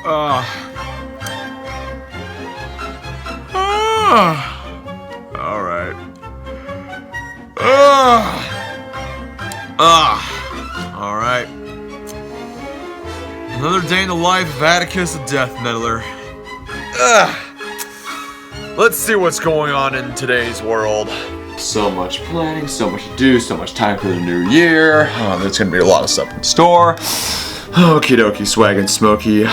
Alright. Alright. Another day in the life of Atticus the Death Metaler. Let's see what's going on in today's world. So much planning, so much to do, so much time for the new year. Oh, there's gonna be a lot of stuff in store. Okie dokie, swag and smoky.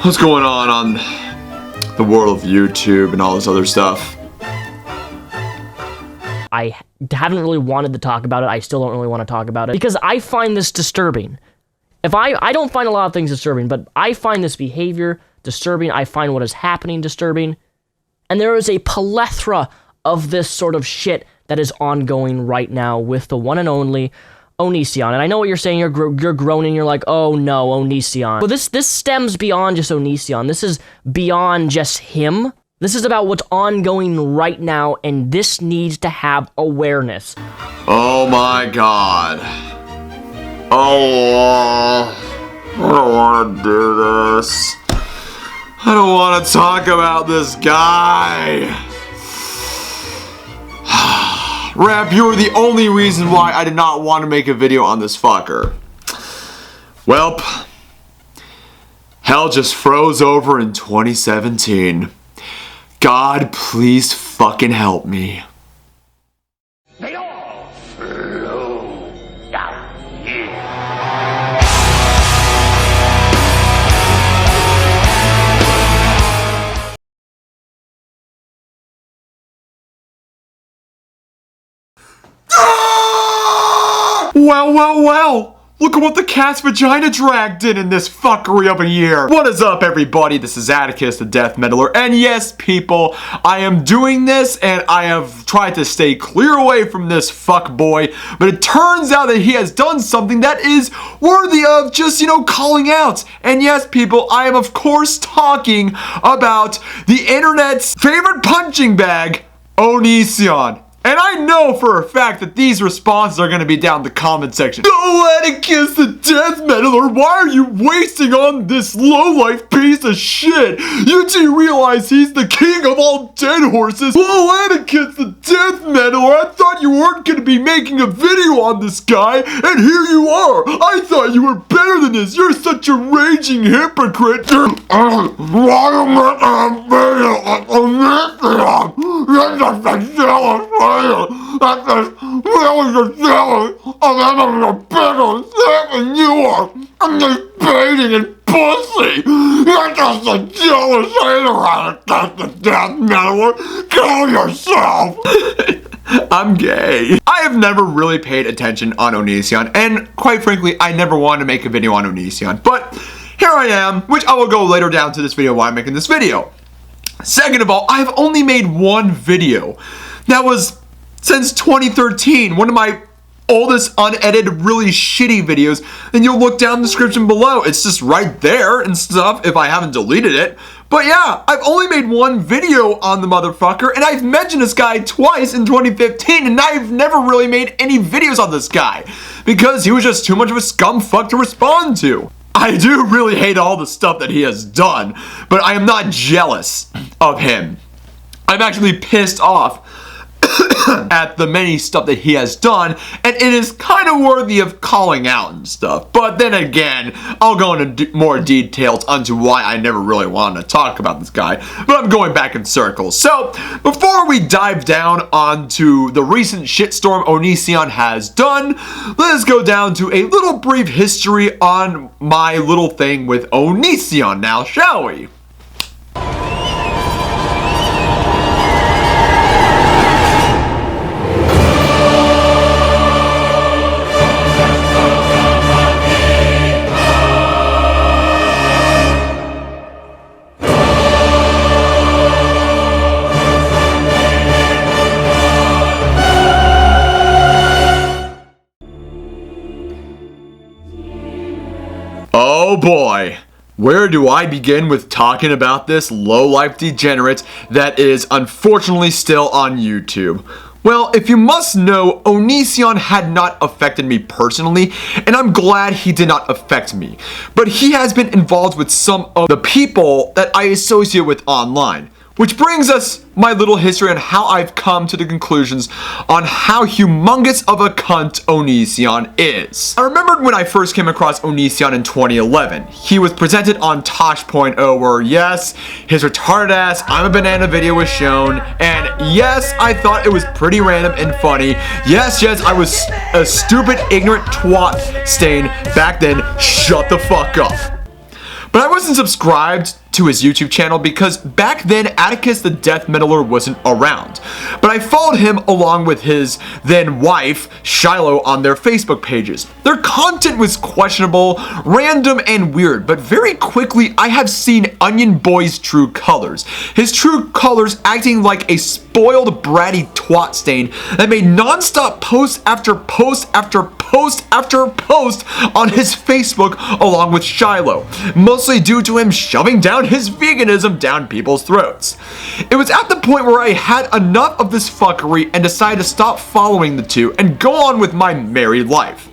What's going on the world of YouTube and all this other stuff? I haven't really wanted to talk about it. I still don't really want to talk about it because I find this disturbing. I don't find a lot of things disturbing, but I find this behavior disturbing. I find what is happening disturbing. And there is a plethora of this sort of shit that is ongoing right now with the one and only Onision. And I know what you're saying. You're groaning. You're like, oh no, Onision. But this stems beyond just Onision. This is beyond just him. This is about what's ongoing right now, and this needs to have awareness. Oh my god. Oh, I don't want to do this. I don't want to talk about this guy. Ramp, you were the only reason why I did not want to make a video on this fucker. Welp, hell just froze over in 2017. God, please fucking help me. They all flow down here. Well. Look at what the cat's vagina dragged in this fuckery of a year. What is up, everybody? This is Atticus the Death Metaler. And yes, people, I am doing this and I have tried to stay clear away from this fuckboy. But it turns out that he has done something that is worthy of just, calling out. And yes, people, I am of course talking about the internet's favorite punching bag, Onision. And I know for a fact that these responses are going to be down in the comment section. No, Atticus the Death Metaler, why are you wasting on this lowlife piece of shit? You two realize he's the king of all dead horses. Whoa, Atticus the Death Metaler, I thought you weren't going to be making a video on this guy, and here you are. I thought you were better than this. You're such a raging hypocrite. That's just really jealous of having a bigger dick than you are. I'm just baiting and pussy. You're just a jealous hater. That's the Death Metaler. Kill yourself. I'm gay. I have never really paid attention on Onision, and quite frankly, I never wanted to make a video on Onision. But here I am, which I will go later down to this video why I'm making this video. Second of all, I've only made one video. That was since 2013, one of my oldest unedited, really shitty videos, and you'll look down in the description below. It's just right there and stuff if I haven't deleted it. But yeah, I've only made one video on the motherfucker, and I've mentioned this guy twice in 2015, and I've never really made any videos on this guy because he was just too much of a scumfuck to respond to. I do really hate all the stuff that he has done, but I am not jealous of him. I'm actually pissed off at the many stuff that he has done, and it is kind of worthy of calling out and stuff. But then again, I'll go into more details onto why I never really wanted to talk about this guy, but I'm going back in circles. So before we dive down onto the recent shitstorm Onision has done, let's go down to a little brief history on my little thing with Onision now, shall we? Oh boy, where do I begin with talking about this low-life degenerate that is unfortunately still on YouTube? Well, if you must know, Onision had not affected me personally, and I'm glad he did not affect me. But he has been involved with some of the people that I associate with online. Which brings us my little history on how I've come to the conclusions on how humongous of a cunt Onision is. I remembered when I first came across Onision in 2011. He was presented on Tosh.0 where yes, his retarded ass I'm a banana video was shown, and yes, I thought it was pretty random and funny. Yes, I was a stupid ignorant twat stain back then. Shut the fuck up. But I wasn't subscribed to his YouTube channel because back then Atticus the Death Metaler wasn't around. But I followed him along with his then wife, Shiloh, on their Facebook pages. Their content was questionable, random, and weird, but very quickly I have seen Onion Boy's true colors. His true colors acting like a spoiled bratty twat stain that made non-stop post after post after post after post on his Facebook along with Shiloh, mostly due to him shoving down his veganism down people's throats. It was at the point where I had enough of this fuckery and decided to stop following the two and go on with my married life.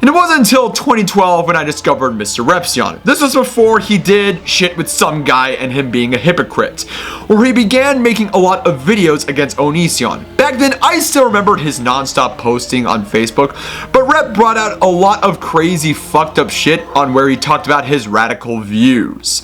And it wasn't until 2012 when I discovered Mr. Repsion. This was before he did shit with some guy and him being a hypocrite, where he began making a lot of videos against Onision. Back then, I still remembered his non-stop posting on Facebook, but Rep brought out a lot of crazy fucked up shit on where he talked about his radical views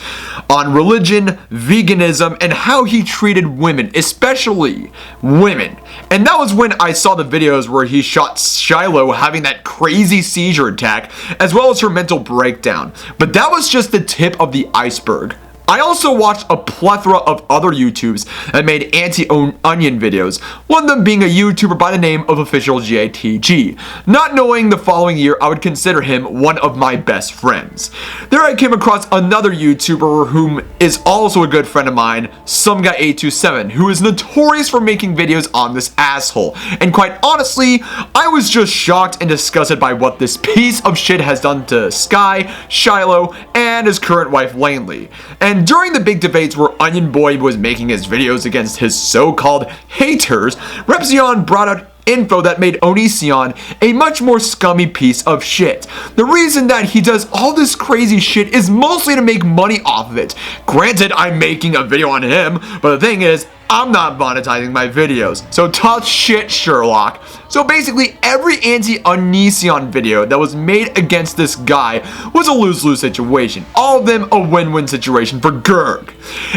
on religion, veganism, and how he treated women, especially women. And that was when I saw the videos where he shot Shiloh having that crazy seizure attack, as well as her mental breakdown. But that was just the tip of the iceberg. I also watched a plethora of other YouTubers that made anti-Onion videos, one of them being a YouTuber by the name of OfficialGATG. Not knowing the following year I would consider him one of my best friends. There I came across another YouTuber whom is also a good friend of mine, SomeGuy827, who is notorious for making videos on this asshole. And quite honestly, I was just shocked and disgusted by what this piece of shit has done to Sky, Shiloh, and his current wife Lanely. And during the big debates where Onion Boy was making his videos against his so-called haters, Repsion brought out info that made Onision a much more scummy piece of shit. The reason that he does all this crazy shit is mostly to make money off of it. Granted, I'm making a video on him, but the thing is, I'm not monetizing my videos. So tough shit, Sherlock. So basically, every anti-Onision video that was made against this guy was a lose-lose situation. All of them a win-win situation for Gerg.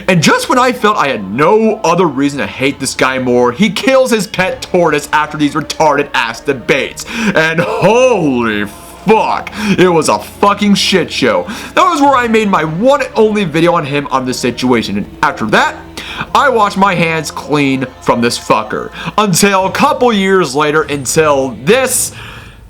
And just when I felt I had no other reason to hate this guy more, he kills his pet tortoise after these retarded ass debates. And holy fuck, it was a fucking shit show. That was where I made my one and only video on him on this situation. And after that, I washed my hands clean from this fucker. Until a couple years later, until this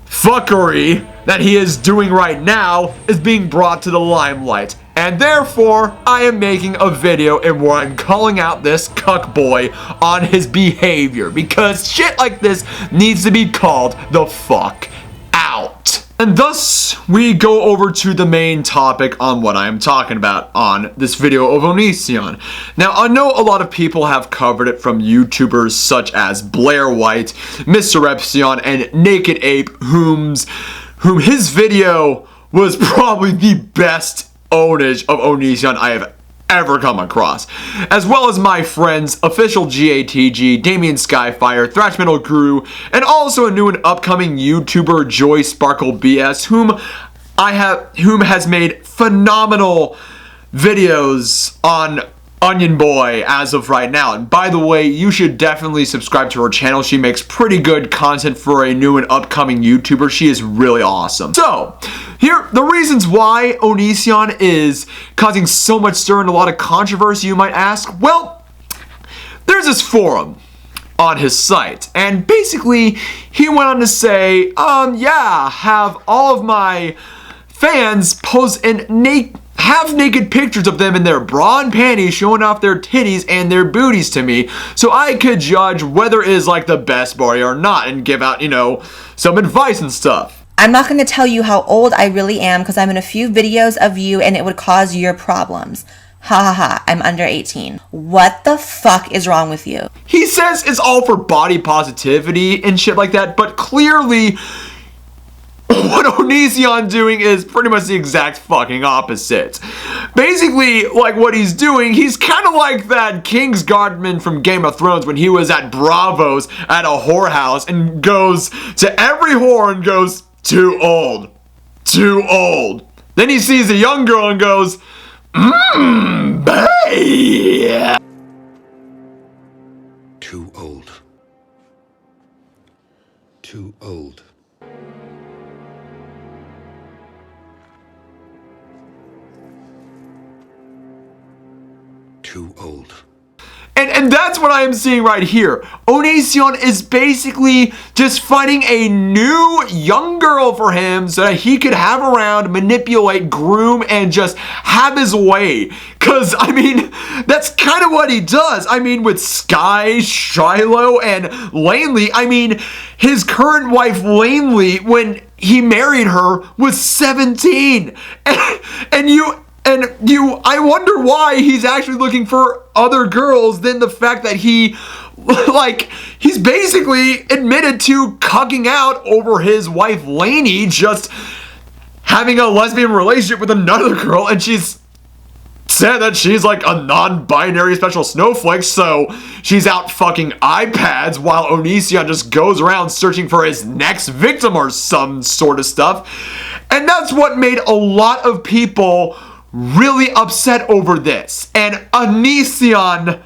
fuckery that he is doing right now is being brought to the limelight. And therefore, I am making a video in where I'm calling out this cuckboy on his behavior. Because shit like this needs to be called the fuck out. And thus, we go over to the main topic on what I am talking about on this video of Onision. Now, I know a lot of people have covered it from YouTubers such as Blair White, Mr. Repsion, and Naked Ape, whom his video was probably the best ownage of Onision I have ever come across, as well as my friends OfficialGATG, Damien Skyfire, ThrashMetalGuru, and also a new and upcoming YouTuber Joy Sparkle BS, whom has made phenomenal videos on Onion Boy as of right now. And by the way, you should definitely subscribe to her channel. She makes pretty good content for a new and upcoming YouTuber. She is really awesome. So, here, the reasons why Onision is causing so much stir and a lot of controversy, you might ask. Well, there's this forum on his site, and basically, he went on to say, yeah, have all of my fans post in have naked pictures of them in their bra and panties showing off their titties and their booties to me so I could judge whether it is like the best boy or not and give out, some advice and stuff. I'm not going to tell you how old I really am because I'm in a few videos of you and it would cause your problems. Ha ha ha, I'm under 18. What the fuck is wrong with you? He says it's all for body positivity and shit like that, but clearly what Onision doing is pretty much the exact fucking opposite. Basically, like what he's doing, he's kind of like that Kingsguardman from Game of Thrones when he was at Bravo's at a whorehouse and goes to every whore and goes, too old, too old. Then he sees a young girl and goes, bae. Too old. Too old. Too old. And that's what I am seeing right here. Onision is basically just finding a new young girl for him so that he could have around, manipulate, groom, and just have his way. Cause I mean, that's kind of what he does. I mean, with Sky, Shiloh, and Lanely, I mean, his current wife Lanely, when he married her, was 17. I wonder why he's actually looking for other girls than the fact that he's basically admitted to cucking out over his wife Lainey just having a lesbian relationship with another girl, and she's said that she's like a non-binary special snowflake, so she's out fucking iPads while Onision just goes around searching for his next victim or some sort of stuff. And that's what made a lot of people really upset over this. And Onision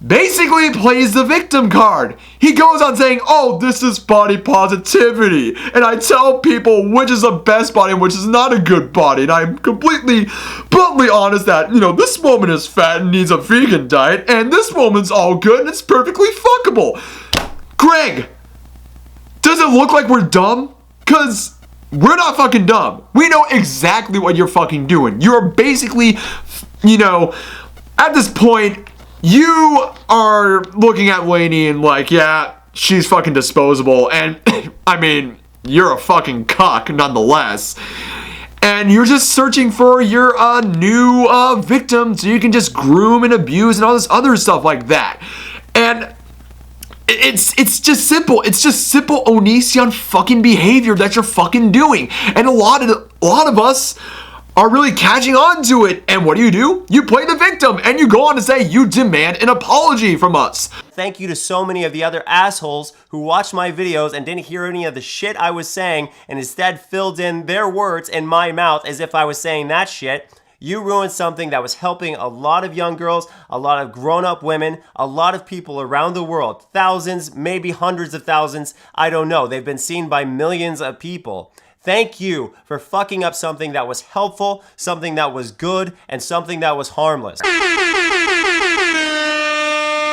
basically plays the victim card. He goes on saying, oh, this is body positivity, and I tell people which is the best body and which is not a good body, and I'm completely bluntly honest that, you know, this woman is fat and needs a vegan diet, and this woman's all good and it's perfectly fuckable. Greg, does it look like we're dumb? Cause we're not fucking dumb. We know exactly what you're fucking doing. You're basically, you know, at this point, you are looking at Lainey and like, yeah, she's fucking disposable. And I mean, you're a fucking cuck nonetheless. And you're just searching for your new victim so you can just groom and abuse and all this other stuff like that. And it's just simple. It's just simple Onision fucking behavior that you're fucking doing. And a lot of us are really catching on to it. And what do? You play the victim and you go on to say you demand an apology from us. Thank you to so many of the other assholes who watched my videos and didn't hear any of the shit I was saying and instead filled in their words in my mouth as if I was saying that shit. You ruined something that was helping a lot of young girls, a lot of grown-up women, a lot of people around the world. Thousands, maybe hundreds of thousands, I don't know. They've been seen by millions of people. Thank you for fucking up something that was helpful, something that was good, and something that was harmless.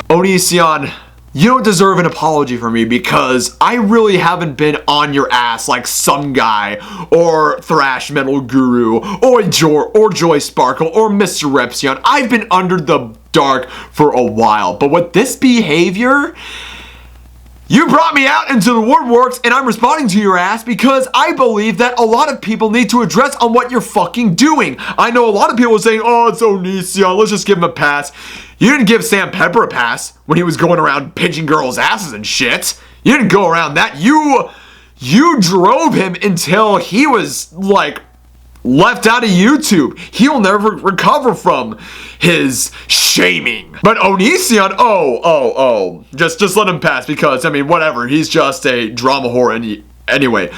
Onision, you don't deserve an apology from me because I really haven't been on your ass like some guy or ThrashMetalGuru or Joy Sparkle or Mr. Repsion. I've been under the dark for a while, but with this behavior, you brought me out into the woodworks and I'm responding to your ass because I believe that a lot of people need to address on what you're fucking doing. I know a lot of people are saying, oh, it's Onision, let's just give him a pass. You didn't give Sam Pepper a pass when he was going around pinching girls' asses and shit. You didn't go around that. You drove him until he was like left out of YouTube. He'll never recover from his shaming. But Onision, just let him pass because, I mean, whatever. He's just a drama whore anyway.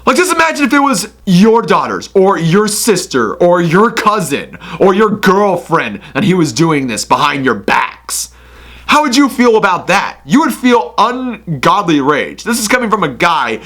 Like, just imagine if it was your daughters, or your sister, or your cousin, or your girlfriend, and he was doing this behind your backs. How would you feel about that? You would feel ungodly rage. This is coming from a guy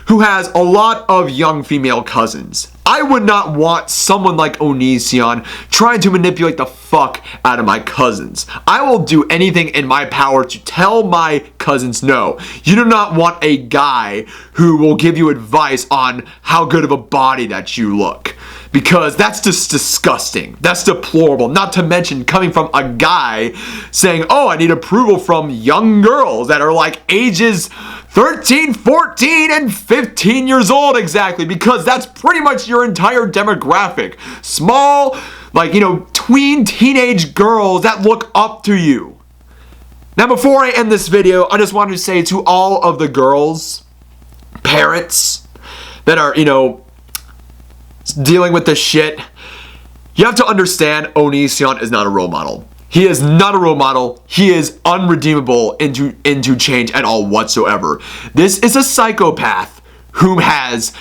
who has a lot of young female cousins. I would not want someone like Onision trying to manipulate the fuck out of my cousins. I will do anything in my power to tell my cousins no. You do not want a guy who will give you advice on how good of a body that you look. Because that's just disgusting. That's deplorable. Not to mention coming from a guy saying, oh, I need approval from young girls that are like ages 13, 14, and 15 years old exactly. Because that's pretty much your entire demographic. Small, like, you know, tween teenage girls that look up to you. Now, before I end this video, I just wanted to say to all of the girls, parents that are, dealing with this shit, you have to understand Onision is not a role model. He is not a role model. He is unredeemable into change at all whatsoever. This is a psychopath who has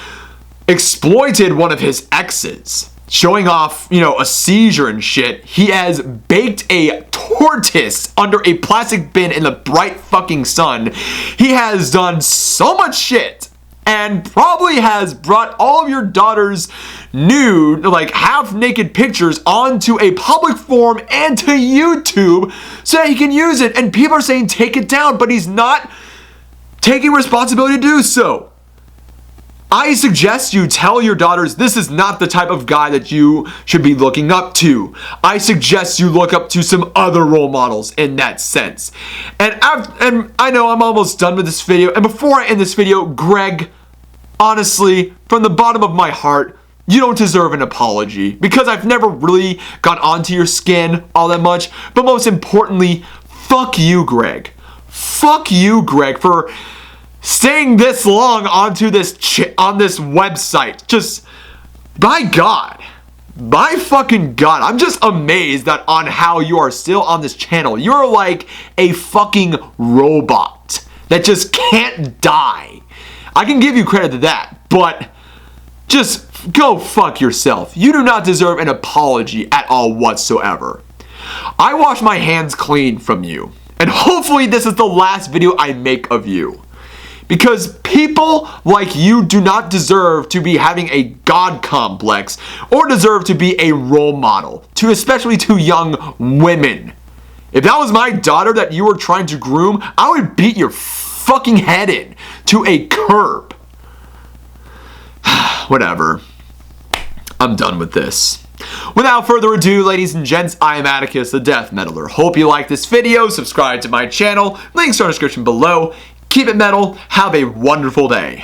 exploited one of his exes, showing off, a seizure and shit. He has baked a tortoise under a plastic bin in the bright fucking sun. He has done so much shit and probably has brought all of your daughter's nude, like half-naked pictures onto a public forum and to YouTube so that he can use it. And people are saying take it down, but he's not taking responsibility to do so. I suggest you tell your daughters this is not the type of guy that you should be looking up to. I suggest you look up to some other role models in that sense. And I know I'm almost done with this video. And before I end this video, Greg, honestly, from the bottom of my heart, you don't deserve an apology because I've never really got onto your skin all that much. But most importantly, fuck you, Greg. Fuck you, Greg, for staying this long onto this on this website. Just, by God, by fucking God, I'm just amazed that on how you are still on this channel. You're like a fucking robot that just can't die. I can give you credit to that, but just go fuck yourself. You do not deserve an apology at all whatsoever. I wash my hands clean from you, and hopefully this is the last video I make of you. Because people like you do not deserve to be having a god complex or deserve to be a role model, especially to young women. If that was my daughter that you were trying to groom, I would beat your fucking head in to a curb. Whatever. I'm done with this. Without further ado, ladies and gents, I am Atticus, the Death Metaler. Hope you liked this video. Subscribe to my channel. Links are in the description below. Keep it metal. Have a wonderful day.